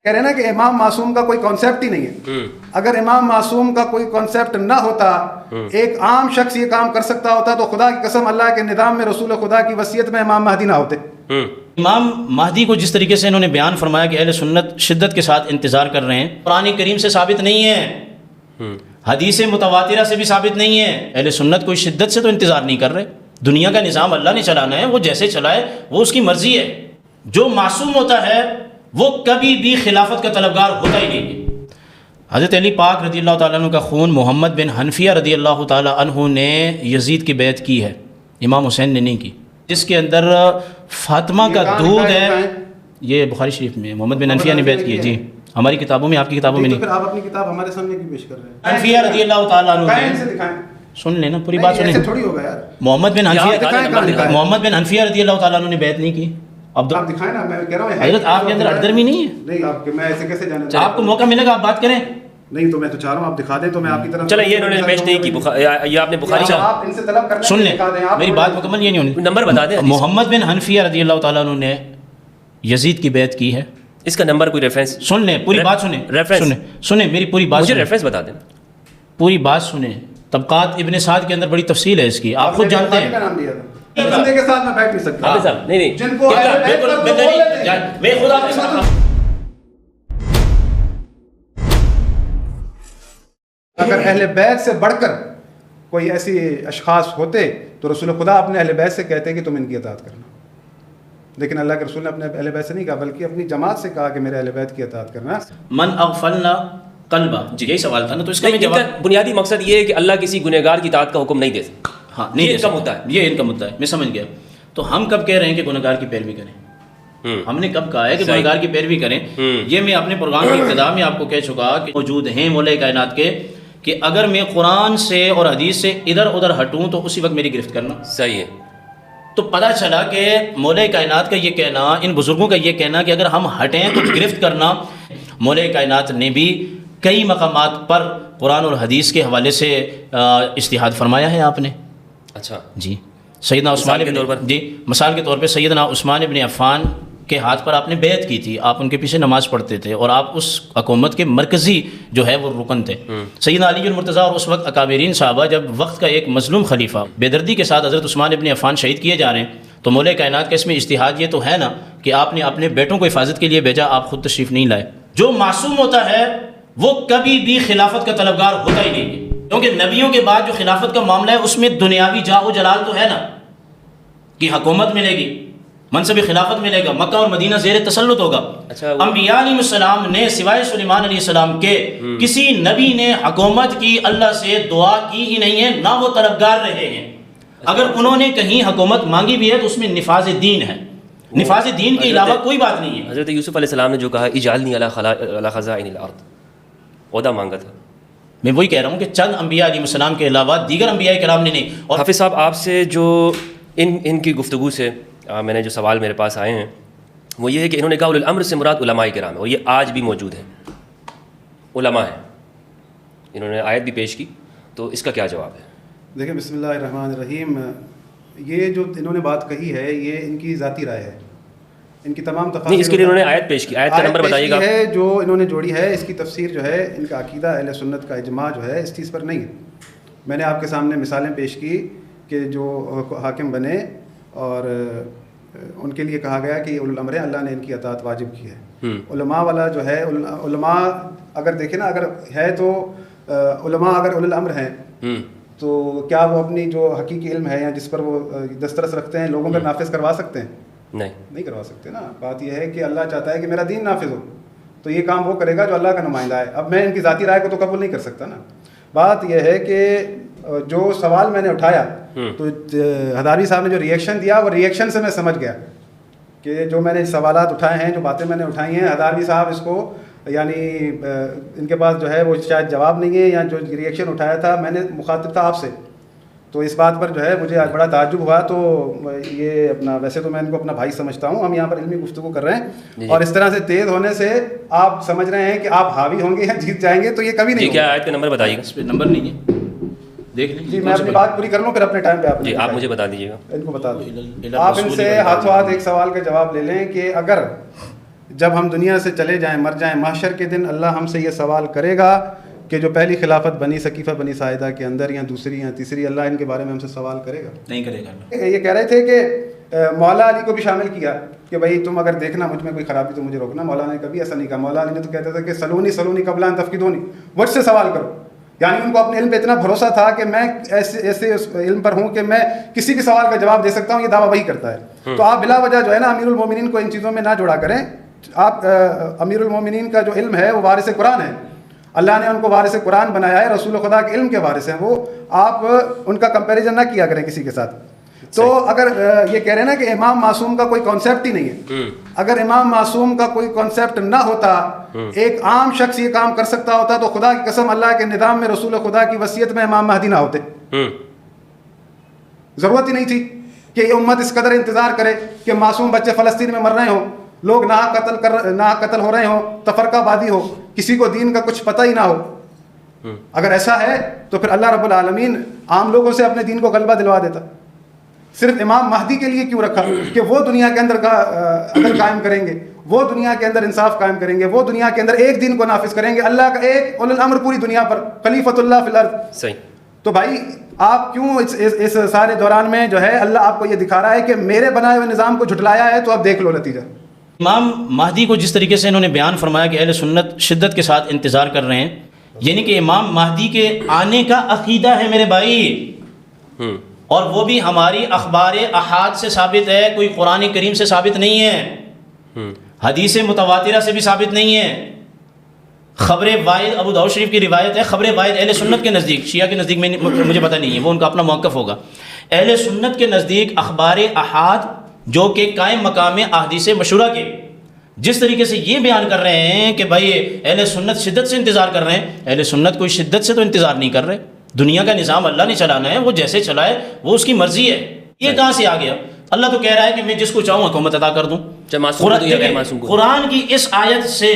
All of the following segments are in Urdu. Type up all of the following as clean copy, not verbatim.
کہہ رہے ہیں نا کہ امام معصوم کا کوئی کانسیپٹ ہی نہیں ہے. اگر امام معصوم کا کوئی کانسیپٹ نہ ہوتا، ایک عام شخص یہ کام کر سکتا ہوتا، تو خدا کی قسم اللہ کے نظام میں رسول خدا کی وصیت میں امام مہدی نہ ہوتے. امام مہدی کو جس طریقے سے انہوں نے بیان فرمایا کہ اہل سنت شدت کے ساتھ انتظار کر رہے ہیں، قرآن کریم سے ثابت نہیں ہے، حدیث متواترہ سے بھی ثابت نہیں ہے. اہل سنت کوئی شدت سے تو انتظار نہیں کر رہے. دنیا کا نظام اللہ نے چلانا ہے، وہ جیسے چلائے وہ اس کی مرضی ہے. جو معصوم ہوتا ہے وہ کبھی بھی خلافت کا طلبگار ہوتا ہی نہیں ہے. حضرت علی پاک رضی اللہ تعالیٰ عنہ کا خون محمد بن حنفیہ رضی اللہ تعالیٰ عنہ نے یزید کی بیعت کی ہے، امام حسین نے نہیں کی. جس کے اندر فاطمہ کا دودھ ہے، یہ بخاری شریف میں محمد بن حنفیہ نے بیعت کی ہے. جی ہماری کتابوں میں، آپ کی کتابوں میں نہیں. پھر آپ اپنی کتاب ہمارے سامنے کیوں پیش کر رہے ہیں؟ حنفیہ رضی اللہ تعالیٰ عنہ دکھائیں. سن لینا پوری بات سنیں. تھوڑی ہوگا یار. محمد بن حنفیہ رضی اللہ تعالیٰ عنہ نے بیعت نہیں کی. آپ دکھائیں نا، میں کہہ رہا ہوں حضرت آپ کے اندر اردرمی نہیں ہے. نہیں، میں ایسے کیسے جانا؟ آپ کو موقع ملے گا آپ بات کریں. نہیں تو میں تو چاہ رہا ہوں آپ دکھا دیں تو میں آپ کی طرف. چلیں، یہ انہوں نے پیش نہیں کی، یہ آپ نے بخاری کا. آپ ان سے طلب کرنا، سن لیں میری بات مکمل. یہ نہیں ہونی. نمبر بتا دیں. محمد بن حنفیہ رضی اللہ تعالیٰ عنہ نے یزید کی بیعت کی ہے. اس کا نمبر کوئی ریفرنس سن لیں پوری بات سنیں. سنیں میری پوری بات. مجھے ریفرنس بتا دیں. پوری بات سنیں. طبقات ابن سعد کے اندر بڑی تفصیل ہے اس کی، آپ خود جانتے ہیں. بندے کے ساتھ میں بیٹھ نہیں سکتا. نہیں جن کو میں خدا کے ساتھ. اگر اہل بیت سے بڑھ کر کوئی ایسی اشخاص ہوتے تو رسول خدا اپنے اہل بیت سے کہتے کہ تم ان کی اطاعت کرنا. لیکن اللہ کے رسول نے اپنے اہل بیت سے نہیں کہا، بلکہ اپنی جماعت سے کہا کہ میرے اہل بیت کی اطاعت کرنا. من اغفلنا قلبا، جی یہی سوال تھا نا، تو اس کا بنیادی مقصد یہ ہے کہ اللہ کسی گنہگار کی اطاعت کا حکم نہیں دے سکتا. ہاں نہیں، یہ ان کا مدعا ہے. میں سمجھ گیا. تو ہم کب کہہ رہے ہیں کہ گنہگار کی پیروی کریں؟ ہم نے کب کہا ہے کہ گنہگار کی پیروی کریں؟ یہ میں اپنے پروگرام کی ابتدا میں آپ کو کہہ چکا کہ موجود ہیں مولا کائنات کے کہ اگر میں قرآن سے اور حدیث سے ادھر ادھر ہٹوں تو اسی وقت میری گرفت کرنا. صحیح ہے. تو پتہ چلا کہ مولا کائنات کا یہ کہنا، ان بزرگوں کا یہ کہنا کہ اگر ہم ہٹیں تو گرفت کرنا، مولا کائنات نے بھی کئی مقامات پر قرآن اور حدیث کے حوالے سے اجتہاد فرمایا ہے. آپ نے اچھا جی سیدنا عثمان کے طور پر، جی مثال کے طور پہ سیدنا عثمان ابن عفان کے ہاتھ پر آپ نے بیعت کی تھی، آپ ان کے پیچھے نماز پڑھتے تھے اور آپ اس حکومت کے مرکزی جو ہے وہ رکن تھے. سیدنا علی المرتضیٰ اور اس وقت اکابرین صحابہ جب وقت کا ایک مظلوم خلیفہ بے دردی کے ساتھ حضرت عثمان ابن عفان شہید کیے جا رہے ہیں، تو مولا کائنات کا اس میں اجتہاد یہ تو ہے نا کہ آپ نے اپنے بیٹوں کو حفاظت کے لیے بھیجا، آپ خود تشریف نہیں لائے. جو معصوم ہوتا ہے وہ کبھی بھی خلافت کا طلبگار ہوتا ہی نہیں ہے، کیونکہ نبیوں کے بعد جو خلافت کا معاملہ ہے اس میں دنیاوی جاہ و جلال تو ہے نا کہ حکومت ملے گی، منصب خلافت ملے گا، مکہ اور مدینہ زیر تسلط ہوگا. انبیاء علیہ السلام نے سوائے سلیمان علیہ السلام کے کسی نبی نے حکومت کی اللہ سے دعا کی ہی نہیں ہے، نہ وہ طلبگار رہے ہیں. اگر انہوں نے کہیں حکومت مانگی بھی ہے تو اس میں نفاذ دین ہے، نفاذ دین کے علاوہ کوئی بات نہیں ہے. حضرت یوسف علیہ السلام نے جو کہا اجعلنی علی خزائن الارض، عہدہ مانگا تھا. میں وہی کہہ رہا ہوں کہ چند انبیاء علیہ السلام کے علاوہ دیگر انبیاء کرام نے نہیں. اور حافظ صاحب آپ سے جو ان کی گفتگو سے میں نے جو سوال میرے پاس آئے ہیں وہ یہ ہے کہ انہوں نے کہا اولو الامر سے مراد علماء کرام ہے، اور یہ آج بھی موجود ہے، علماء ہیں. انہوں نے آیت بھی پیش کی، تو اس کا کیا جواب ہے؟ دیکھیں بسم اللہ الرحمن الرحیم، یہ جو انہوں نے بات کہی ہے یہ ان کی ذاتی رائے ہے، ان کی تمام تفاسیر نہیں، اس کے لیے انہوں نے آیت پیش کی. آیت کا نمبر بتائیے گا. ہے جو انہوں نے جوڑی ہے اس کی تفسیر جو ہے ان کا عقیدہ اہل سنت کا اجماع جو ہے اس چیز پر نہیں ہے. میں نے آپ کے سامنے مثالیں پیش کی کہ جو حاکم بنے اور ان کے لیے کہا گیا کہ اولو الامر ہیں، اللہ نے ان کی اطاعت واجب کی ہے. علماء والا جو ہے، علماء اگر دیکھیں نا، اگر ہے تو علماء اگر اولو الامر ہیں تو کیا وہ اپنی جو حقیقی علم ہے یا جس پر وہ دسترس رکھتے ہیں لوگوں پر نافذ کروا سکتے ہیں؟ نہیں کروا سکتے نا. بات یہ ہے کہ اللہ چاہتا ہے کہ میرا دین نافذ ہو، تو یہ کام وہ کرے گا جو اللہ کا نمائندہ ہے. اب میں ان کی ذاتی رائے کو تو قبول نہیں کر سکتا نا. بات یہ ہے کہ جو سوال میں نے اٹھایا تو ہداروی صاحب نے جو ریئیکشن دیا وہ ریئیکشن سے میں سمجھ گیا کہ جو میں نے سوالات اٹھائے ہیں، جو باتیں میں نے اٹھائی ہیں، ہداروی صاحب اس کو یعنی ان کے پاس جو ہے وہ شاید جواب نہیں ہے، یا جو ریئیکشن اٹھایا تھا میں نے مخاطب تھا آپ سے، تو اس بات پر جو ہے مجھے آج بڑا تعجب ہوا. تو یہ اپنا ویسے تو میں ان کو اپنا بھائی سمجھتا ہوں، ہم یہاں پر علمی گفتگو کر رہے ہیں، اور اس طرح سے تیز ہونے سے آپ سمجھ رہے ہیں کہ آپ حاوی ہوں گے یا جیت جائیں گے، تو یہ کبھی نہیں. کیا آیت کا نمبر بتائیے گا؟ اس پہ نمبر نہیں ہے، دیکھ لیں. جی میں اپنی بات پوری کر لوں پھر اپنے ٹائم پہ آپ مجھے بتا دیجیے گا. ان کو بتا دیں. آپ ان سے ہاتھوں ہاتھ ایک سوال کا جواب لے لیں کہ اگر جب ہم دنیا سے چلے جائیں, مر جائیں, محشر کے دن اللہ ہم سے یہ سوال کرے گا کہ جو پہلی خلافت بنی ثقیفہ بنی ساعدہ کے اندر یا دوسری یا تیسری, اللہ ان کے بارے میں ہم سے سوال کرے گا؟ نہیں کرے گا. یہ کہہ رہے تھے کہ مولا علی کو بھی شامل کیا کہ بھائی تم اگر دیکھنا مجھ میں کوئی خرابی تو مجھے روکنا. مولا نے کبھی ایسا نہیں کہا. مولا علی نے تو کہتا تھا کہ سلونی سلونی قبل ان تفقدونی, مجھ سے سوال کرو. یعنی ان کو اپنے علم پہ اتنا بھروسہ تھا کہ میں ایسے علم پر ہوں کہ میں کسی بھی سوال کا جواب دے سکتا ہوں. یہ دعویٰ وہی کرتا ہے. تو آپ بلا وجہ جو ہے نا امیر المومنین کو ان چیزوں میں نہ جوڑا کریں. آپ امیر المومنین کا جو علم ہے وہ وارث قرآن ہے. اللہ نے ان کو وارث قرآن بنایا ہے, رسول خدا کے علم کے وارث ہیں وہ. آپ ان کا کمپیریزن نہ کیا کریں کسی کے ساتھ. تو اگر یہ کہہ رہے ہیں نا کہ امام معصوم کا کوئی کانسیپٹ ہی نہیں ہے, اگر امام معصوم کا کوئی کانسیپٹ نہ ہوتا, ایک عام شخص یہ کام کر سکتا ہوتا, تو خدا کی قسم اللہ کے نظام میں رسول خدا کی وصیت میں امام مہدی نہ ہوتے. ضرورت ہی نہیں تھی کہ یہ امت اس قدر انتظار کرے کہ معصوم بچے فلسطین میں مر رہے ہوں, لوگ ناحق قتل ہو رہے ہوں, تفرقہ بازی ہو, کسی کو دین کا کچھ پتہ ہی نہ ہو. اگر ایسا ہے تو پھر اللہ رب العالمین عام لوگوں سے اپنے دین کو غلبہ دلوا دیتا. صرف امام مہدی کے لیے کیوں رکھا کہ وہ دنیا کے اندر عدل قائم کریں گے, وہ دنیا کے اندر انصاف قائم کریں گے, وہ دنیا کے اندر ایک دین کو نافذ کریں گے, اللہ کا ایک اولو الامر پوری دنیا پر, خلیفۃ اللہ فی الارض. صحیح. تو بھائی آپ کیوں اس سارے دوران میں جو ہے اللہ آپ کو یہ دکھا رہا ہے کہ میرے بنائے ہوئے نظام کو جھٹلایا ہے, تو اب دیکھ لو نتیجہ. امام مہدی کو جس طریقے سے انہوں نے بیان فرمایا کہ اہل سنت شدت کے ساتھ انتظار کر رہے ہیں, یعنی کہ امام مہدی کے آنے کا عقیدہ ہے میرے بھائی, اور وہ بھی ہماری اخبار احاد سے ثابت ہے, کوئی قرآن کریم سے ثابت نہیں ہے, حدیث متواترہ سے بھی ثابت نہیں ہے. خبر واحد ابو داؤد شریف کی روایت ہے. خبر واحد اہل سنت کے نزدیک, شیعہ کے نزدیک میں مجھے پتہ نہیں ہے, وہ ان کا اپنا موقف ہوگا. اہل سنت کے نزدیک اخبار احاد جو کہ قائم مقام احادیث مشہورہ کے, جس طریقے سے یہ بیان کر رہے ہیں کہ بھائی اہل سنت شدت سے انتظار کر رہے ہیں, اہل سنت کوئی شدت سے تو انتظار نہیں کر رہے. دنیا کا نظام اللہ نے چلانا ہے, وہ جیسے چلائے وہ اس کی مرضی ہے. یہ کہاں سے آ گیا؟ اللہ تو کہہ رہا ہے کہ میں جس کو چاہوں حکومت عطا کر دوں. قرآن کی اس آیت سے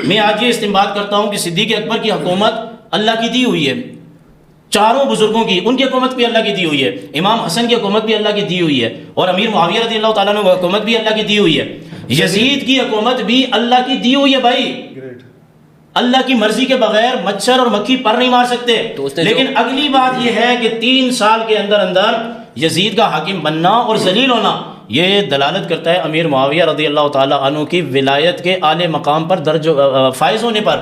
میں آج یہ استنباط کرتا ہوں کہ صدیق اکبر کی حکومت اللہ کی دی ہوئی ہے, چاروں بزرگوں کی, ان کی حکومت بھی اللہ کی دی ہوئی ہے, امام حسن کی حکومت بھی اللہ کی دی ہوئی ہے, اور امیر معاویہ رضی اللہ تعالیٰ عنہ کی حکومت بھی اللہ کی دی ہوئی ہے, یزید کی حکومت بھی اللہ کی دی ہوئی ہے. بھائی اللہ کی مرضی کے بغیر مچھر اور مکھی پر نہیں مار سکتے. لیکن اگلی بات یہ ہے کہ 3 سال کے اندر اندر یزید کا حاکم بننا اور ذلیل ہونا, یہ دلالت کرتا ہے امیر معاویہ رضی اللہ تعالیٰ عنہ کی ولایت کے اعلی مقام پر درج فائز ہونے پر,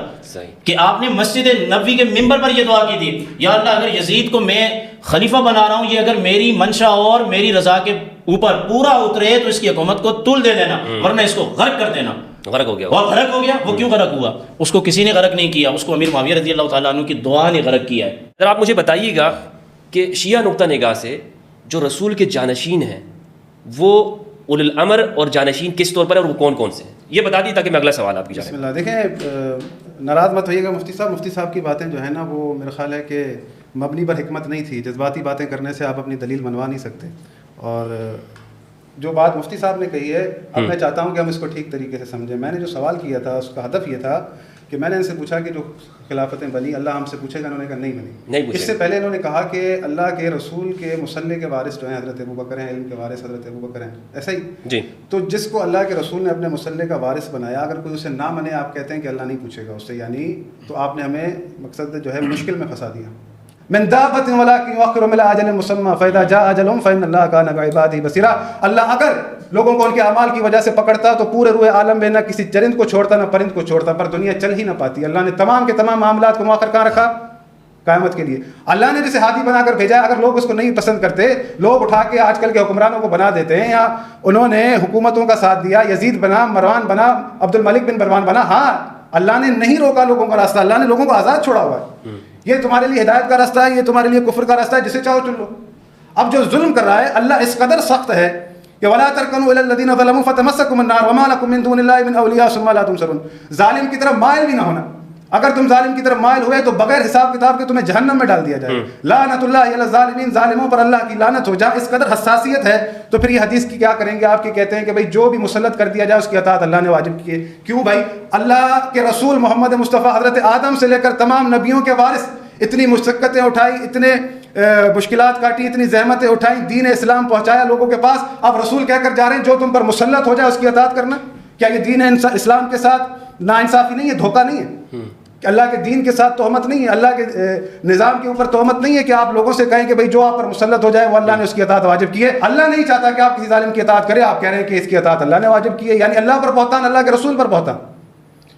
کہ آپ نے مسجد نبوی کے منبر پر یہ دعا کی تھی, یا اللہ اگر یزید کو میں خلیفہ بنا رہا ہوں, یہ اگر میری منشا اور میری رضا کے اوپر پورا اترے تو اس کی حکومت کو طول دے دینا, ورنہ اس کو غرق کر دینا. غرق ہو گیا. اور غرق ہو گیا. وہ کیوں غرق ہوا؟ اس کو کسی نے غرق نہیں کیا, اس کو امیر معاویہ رضی اللہ تعالیٰ عنہ کی دعا نے غرق کیا ہے. اگر آپ مجھے بتائیے گا کہ شیعہ نقطہ نگاہ سے جو رسول کے جانشین ہیں وہ اولو الامر اور جانشین کس طور پر ہے اور وہ کون کون سے ہیں, یہ بتا دیجیے تاکہ میں اگلا سوال آپ کی جانب. بسم اللہ. دیکھیں ناراض مت ہوئیے گا مفتی صاحب کی باتیں جو ہے نا وہ میرا خیال ہے کہ مبنی پر حکمت نہیں تھی. جذباتی باتیں کرنے سے آپ اپنی دلیل منوا نہیں سکتے. اور جو بات مفتی صاحب نے کہی ہے, اب میں چاہتا ہوں کہ ہم اس کو ٹھیک طریقے سے سمجھیں. میں نے جو سوال کیا تھا اس کا ہدف یہ تھا کہ میں نے ان سے پوچھا کہ جو خلافتیں بنی اللہ ہم سے پوچھے گا, انہوں نے کہا نہیں بنی. اس سے پہلے انہوں نے کہا کہ اللہ کے رسول کے مصلی کے وارث جو ہیں حضرت ابوبکر ہیں, علم کے وارث حضرت ابوبکر ہیں, ایسا ہی جی. تو جس کو اللہ کے رسول نے اپنے مصلی کا وارث بنایا, اگر کوئی اسے نہ مانے, آپ کہتے ہیں کہ اللہ نہیں پوچھے گا اس سے, یعنی تو آپ نے ہمیں مقصد جو ہے مشکل میں پھنسا دیا. من دابت ولکن یؤخر من اجل مسمى فاذا جاء اجلهم فان الله كان بعباده بصيرا. اللہ اگر لوگوں کو ان کے اعمال کی وجہ سے پکڑتا تو پورے روئے عالم میں نہ کسی چرند کو چھوڑتا نہ پرند کو چھوڑتا, پر دنیا چل ہی نہ پاتی. اللہ نے تمام کے تمام معاملات کو مؤخر کہاں رکھا؟ قیامت کے لیے. اللہ نے جسے ہادی بنا کر بھیجا, اگر لوگ اس کو نہیں پسند کرتے, لوگ اٹھا کے آج کل کے حکمرانوں کو بنا دیتے ہیں, یا انہوں نے حکومتوں کا ساتھ دیا, یزید بنا, مروان بنا, عبد الملک بن مروان بنا, ہاں اللہ نے نہیں روکا لوگوں کا راستہ, اللہ نے لوگوں کو آزاد چھوڑا ہوا ہے. یہ تمہارے لیے ہدایت کا راستہ ہے, یہ تمہارے لیے کفر کا راستہ ہے, جسے چاہو چن لو. اب جو ظلم کر رہا ہے اللہ اس قدر سخت ہے کہ ولا ترکنوا الی الذین ظلموا فتمسکم النار وما لکم من دون اللہ من اولیاء ثم لا تنصرون. ظالم کی طرف مائل بھی نہ ہونا. اگر تم ظالم کی طرف مائل ہوئے تو بغیر حساب کتاب کے تمہیں جہنم میں ڈال دیا جائے. لعنت اللہ علی الظالمین, ظالموں پر اللہ کی لعنت ہو. جہاں اس قدر حساسیت ہے تو پھر یہ حدیث کی کیا کریں گے آپ کی؟ کہتے ہیں کہ بھائی جو بھی مسلط کر دیا جائے اس کی اطاعت اللہ نے واجب کی ہے. کیوں بھائی؟ اللہ کے رسول محمد مصطفیٰ حضرت آدم سے لے کر تمام نبیوں کے وارث اتنی مشقتیں اٹھائی, اتنے مشکلات کاٹی, اتنی زحمتیں اٹھائیں, دین اسلام پہنچایا لوگوں کے پاس. اب رسول کہہ کر جا رہے ہیں جو تم پر مسلط ہو جائے اس کی اطاعت کرنا. کیا یہ دین ہے اسلام کے ساتھ ناانصافی نہیں ہے، دھوکہ نہیں ہے؟ کہ اللہ کے دین کے ساتھ تہمت نہیں ہے، اللہ کے نظام کے اوپر تہمت نہیں ہے کہ آپ لوگوں سے کہیں کہ بھئی جو آپ پر مسلط ہو جائے وہ اللہ نے اس کی اطاعت واجب کی ہے؟ اللہ نہیں چاہتا کہ آپ کسی ظالم کی اطاعت کریں، آپ کہہ رہے ہیں کہ اس کی اطاعت اللہ نے واجب کی ہے، یعنی اللہ پر بہتان، اللہ کے رسول پر بہتان۔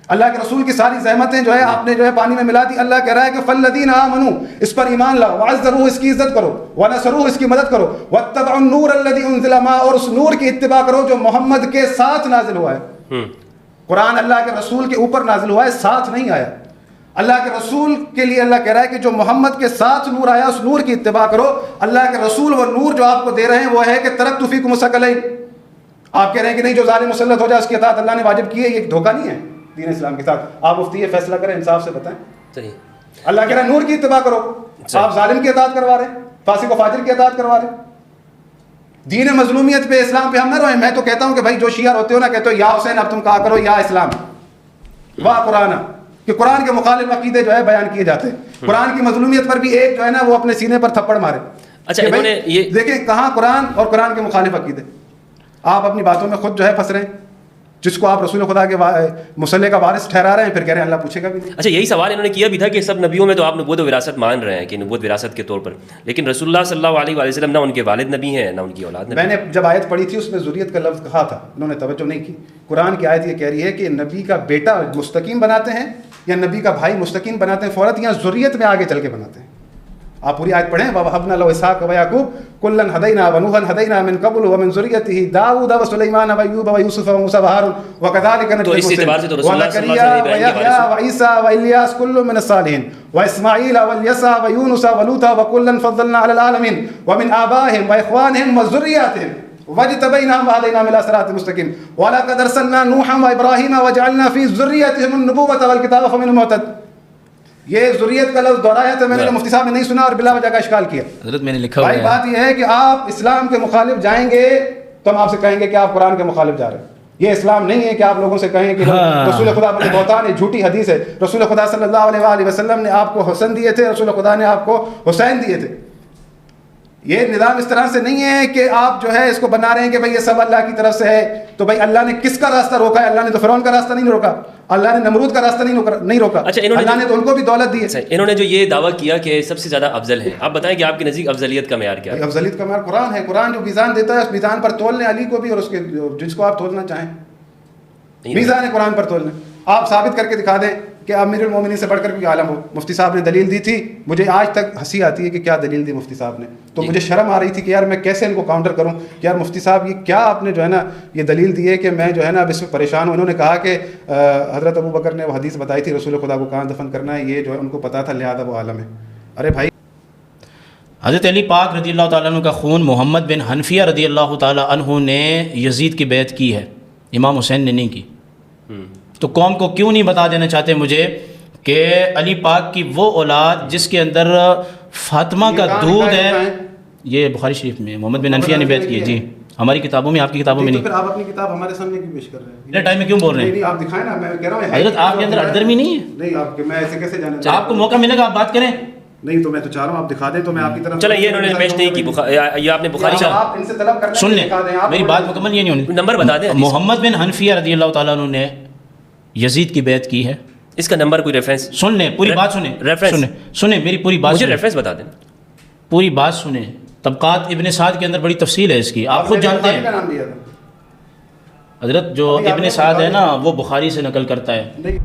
اللہ کے رسول کی ساری زحمتیں جو ہے آپ نے جو ہے پانی میں ملا دی۔ اللہ کہہ رہا ہے کہ فالذین آمنوا، اس پر ایمان لاؤ، وعزروہ، اس کی عزت کرو، ونصروہ، اس کی مدد کرو، واتبعوا النور الذی انزل معہ، اور اس نور کی اتباع کرو جو محمد کے ساتھ نازل ہوا ہے۔ قرآن اللہ کے رسول کے اوپر نازل ہوا ہے، ساتھ نہیں آیا۔ اللہ کے رسول کے لیے اللہ کہہ رہا ہے کہ جو محمد کے ساتھ نور آیا اس نور کی اتباع کرو۔ اللہ کے رسول وہ نور جو آپ کو دے رہے ہیں وہ ہے کہ ترکت فیکم الثقلین، آپ کہہ رہے ہیں کہ نہیں جو ظالم مسلط ہو جائے اس کی اطاعت اللہ نے واجب کی ہے، یہ دھوکہ نہیں ہے دین اسلام کے ساتھ۔ آپ مفتی فیصلہ کریں، انصاف سے بتائیں۔ صحیح، اللہ کہہ رہا ہے نور کی اتباع کرو، آپ ظالم کی اطاعت کروا رہے ہیں، فاسق و فاجر کی اطاعت کروا رہے ہیں۔ دین مظلومیت پہ، اسلام پہ ہم نہ رہیں۔ میں تو کہتا ہوں کہ بھائی جو شیعہ ہوتے ہو نا، کہتے ہو یا حسین، اب تم کہا کرو یا اسلام، واہ قرآن، کہ قرآن کے مخالف عقیدے جو ہے بیان کیے جاتے ہیں۔ قرآن کی مظلومیت پر بھی ایک جو ہے نا وہ اپنے سینے پر تھپڑ مارے۔ اچھا، انہوں نے یہ دیکھیں کہاں قرآن اور قرآن کے مخالف عقیدے، آپ اپنی باتوں میں خود جو ہے پھنس رہے ہیں، جس کو آپ رسول خدا کے مصلح کا وارث ٹھہرا رہے ہیں، پھر کہہ رہے ہیں اللہ پوچھے گا بھی نہیں۔ اچھا، یہی سوال انہوں نے کیا بھی تھا کہ سب نبیوں میں تو آپ نبوت و وراثت مان رہے ہیں کہ نبوت وراثت کے طور پر، لیکن رسول اللہ صلی اللہ علیہ وسلم نہ ان کے والد نبی ہیں نہ ان کی اولاد نبی۔ میں نے جب آیت پڑھی تھی اس میں ذریت کا لفظ کہا تھا، انہوں نے توجہ نہیں کی۔ قرآن کی آیت یہ کہہ رہی ہے کہ نبی کا بیٹا مستقیم بناتے ہیں یا نبی کا بھائی مستقیم بناتے ہیں، فوراً یہاں ذریت میں آگے چل کے بناتے ہیں۔ آپ پوری آیت پڑھیں، وَوَهَبْنَا لَهُ إِسْحَاقَ وَيَعْقُوبَ كُلًّا هَدَيْنَا وَنُوحًا هَدَيْنَا مِن قَبْلُ وَمِن ذُرِّيَّتِهِ دَاوُودَ وَسُلَيْمَانَ وَأَيُّوبَ وَيُوسُفَ وَمُوسَىٰ وَهَارُونَ وَكَذَٰلِكَ نَجْزِي الْمُحْسِنِينَ وَزَكَرِيَّا وَيَحْيَىٰ وَعِيسَىٰ وَإِلْيَاسَ كُلٌّ مِّنَ الصَّالِحِينَ وَإِسْمَاعِيلَ وَالْيَسَعَ وَيُونُسَ وَلُوطًا وَكُلًّا فَضَّلْنَا عَلَى الْعَالَمِينَ وَمِنْ آبَائِهِمْ وَإِخْوَانِهِمْ وَذُرِّيَّاتِهِمْ وَاجْتَبَيْنَاهُمْ وَهَدَيْنَاهُمْ إِلَىٰ صِرَاطٍ مُّسْتَقِيمٍ وَلَقَدْ أَرْسَلْنَا نُوحًا وَإِبْرَاهِيمَ وَجَعَلْنَا فِي ذُرِّيَّتِهِمُ النُّبُوَّةَ وَالْكِتَابَ فَمِنْهُم مُّهْتَدٍ۔ یہ ذریت کا لفظ دہرایا تو میں نے مفتی صاحب نے نہیں سنا اور بلا وجہ کا اشکال کیا۔ حضرت میں نے لکھا بھائی بات یہ ہے کہ آپ اسلام کے مخالف جائیں گے تو ہم آپ سے کہیں گے کہ آپ قرآن کے مخالف جا رہے ہیں۔ یہ اسلام نہیں ہے کہ آپ لوگوں سے کہیں کہ رسول خدا بڑے بہتان ہے، جھوٹی حدیث ہے۔ رسول خدا صلی اللہ علیہ وآلہ وسلم نے آپ کو حسن دیے تھے، رسول خدا نے آپ کو حسین دیے تھے۔ یہ نظام اس طرح سے نہیں ہے کہ آپ جو ہے اس کو بنا رہے ہیں کہ بھائی یہ سب اللہ کی طرف سے ہے۔ تو بھائی اللہ نے کس کا راستہ روکا ہے؟ اللہ نے تو فرعون کا راستہ نہیں روکا، اللہ نے نمرود کا راستہ نہیں روکا۔ اچھا، اللہ نے تو ان کو بھی دولت دی ہے۔ انہوں نے جو یہ دعویٰ کیا کہ سب سے زیادہ افضل ہے، آپ بتائیں کہ آپ کے نزدیک افضلیت کا معیار کیا ہے؟ افضلیت کا معیار قرآن ہے۔ قرآن جو میزان دیتا ہے اس میزان پر تول لیں علی کو بھی اور اس کے جس کو آپ تولنا چاہیں، میزان ہے قرآن پر تول لیں۔ آپ ثابت کر کے دکھا دیں کہ امیر المومنین سے بڑھ کر کوئی عالم ہو۔ مفتی صاحب نے دلیل دی تھی، مجھے آج تک ہنسی آتی ہے کہ کیا دلیل دی مفتی صاحب نے، تو مجھے شرم آ رہی تھی کہ یار میں کیسے ان کو کاؤنٹر کروں کہ یار مفتی صاحب یہ کیا آپ نے جو ہے نا یہ دلیل دی ہے کہ میں جو ہے نا اب اس میں پریشان ہوں۔ انہوں نے کہا کہ حضرت ابو بکر نے وہ حدیث بتائی تھی رسول خدا کو کہاں دفن کرنا ہے، یہ جو ہے ان کو پتہ تھا لہذا وہ عالم ہے۔ ارے بھائی، حضرت علی پاک رضی اللہ تعالیٰ عنہ کا خون محمد بن حنفیہ رضی اللہ تعالیٰ عنہ نے یزید کی بیعت کی ہے، امام حسین نے نہیں کی۔ تو قوم کو کیوں نہیں بتا دینا چاہتے مجھے کہ علی پاک کی وہ اولاد جس کے اندر فاطمہ کا دودھ ہے، یہ بخاری شریف میں محمد بن حنفیہ نے بیعت کی ہے۔ جی ہماری کتابوں میں، آپ کی کتابوں میں نہیں۔ پھر آپ اپنی کتاب ہمارے سامنے کیوں پیش کر رہے ہیں؟ اتنے ٹائم میں کیوں بول رہے ہیں؟ نہیں آپ دکھائیں نا، میں کہہ رہا ہوں حضرت آپ کے اندر اردرمی نہیں ہے؟ نہیں آپ میں ایسے کیسے جانا، آپ کو موقع ملے گا آپ بات کریں۔ نہیں تو میں تو چاہ رہا ہوں آپ دکھا دیں تو میں آپ کی طرف۔ چلیں، یہ انہوں نے پیش نہیں کی، یہ آپ نے بخاری کا، آپ ان سے طلب کرنا، سن لیں میری بات مکمل، یہ نہیں ہونی۔ نمبر بتا دیں۔ محمد بن حنفیہ رضی اللہ تعالیٰ عنہ نے یزید کی بیعت کی ہے، اس کا نمبر کوئی ریفرنس؟ سن لیں پوری بات، سنیں میری پوری بات، مجھے ریفرنس بتا دیں، پوری بات سنیں۔ طبقات ابن سعد کے اندر بڑی تفصیل ہے اس کی، آپ خود جانتے ہیں۔ حضرت حضرت جو ابن سعد ہے نا وہ بخاری سے نقل کرتا ہے۔